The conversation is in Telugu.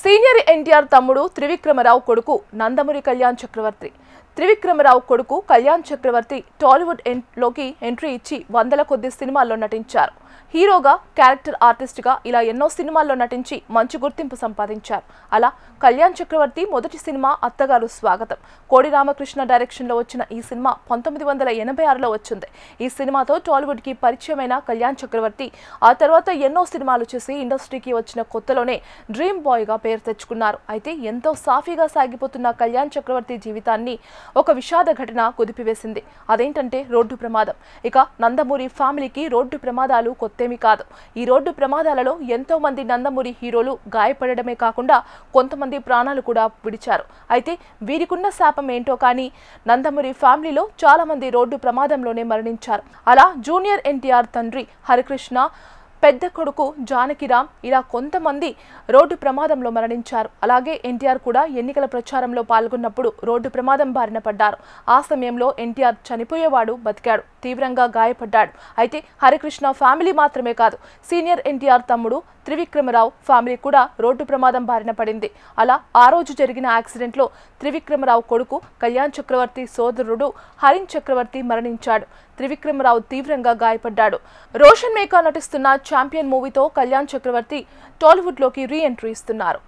సీనియర్ ఎన్టీఆర్ తమ్ముడు త్రివిక్రమరావు కొడుకు నందమూరి కళ్యాణ్ చక్రవర్తి. త్రివిక్రమరావు కొడుకు కళ్యాణ్ చక్రవర్తి టాలీవుడ్ లోకి ఎంట్రీ ఇచ్చి వందల కొద్ది సినిమాల్లో నటించారు. హీరోగా, క్యారెక్టర్ ఆర్టిస్ట్గా ఇలా ఎన్నో సినిమాల్లో నటించి మంచి గుర్తింపు సంపాదించారు. అలా కళ్యాణ్ చక్రవర్తి మొదటి సినిమా అత్తగారు స్వాగతం. కోడి రామకృష్ణ డైరెక్షన్లో వచ్చిన ఈ సినిమా 1986లో వచ్చింది. ఈ సినిమాతో టాలీవుడ్కి పరిచయమైన కళ్యాణ్ చక్రవర్తి ఆ తర్వాత ఎన్నో సినిమాలు చేసి ఇండస్ట్రీకి వచ్చిన కొత్తలోనే డ్రీమ్ బాయ్గా పేరు తెచ్చుకున్నారు. అయితే ఎంతో సాఫీగా సాగిపోతున్న కళ్యాణ్ చక్రవర్తి జీవితాన్ని ఒక విషాద ఘటన కుదిపివేసింది. అదేంటంటే రోడ్డు ప్రమాదం. ఇక నందమూరి ఫ్యామిలీకి రోడ్డు ప్రమాదాలు కొత్తేమీ కాదు. ఈ రోడ్డు ప్రమాదాలలో ఎంతో మంది నందమూరి హీరోలు గాయపడడమే కాకుండా కొంతమంది ప్రాణాలు కూడా విడిచారు. అయితే వీరికున్న శాపం ఏంటో కానీ నందమూరి ఫ్యామిలీలో చాలా మంది రోడ్డు ప్రమాదంలోనే మరణించారు. అలా జూనియర్ ఎన్టీఆర్ తండ్రి హరికృష్ణ, పెద్ద కొడుకు జానకిరామ్ ఇలా కొంతమంది రోడ్డు ప్రమాదంలో మరణించారు. అలాగే ఎన్టీఆర్ కూడా ఎన్నికల ప్రచారంలో పాల్గొన్నప్పుడు రోడ్డు ప్రమాదం బారిన పడ్డారు. ఆ సమయంలో ఎన్టీఆర్ చనిపోయేవాడు, బతికాడు, తీవ్రంగా గాయపడ్డాడు. అయితే హరికృష్ణ ఫ్యామిలీ మాత్రమే కాదు, సీనియర్ ఎన్టీఆర్ తమ్ముడు త్రివిక్రమరావు ఫ్యామిలీ కూడా రోడ్డు ప్రమాదం బారిన పడింది. అలా ఆ రోజు జరిగిన యాక్సిడెంట్లో త్రివిక్రమరావు కొడుకు కళ్యాణ్ చక్రవర్తి సోదరుడు హరిన్ చక్రవర్తి మరణించాడు. త్రివిక్రమరావు తీవ్రంగా గాయపడ్డాడు. రోషన్ మేకా నటిస్తున్న ఛాంపియన్ మూవీతో కళ్యాణ్ చక్రవర్తి టాలీవుడ్లోకి రీ ఎంట్రీ ఇస్తున్నారు.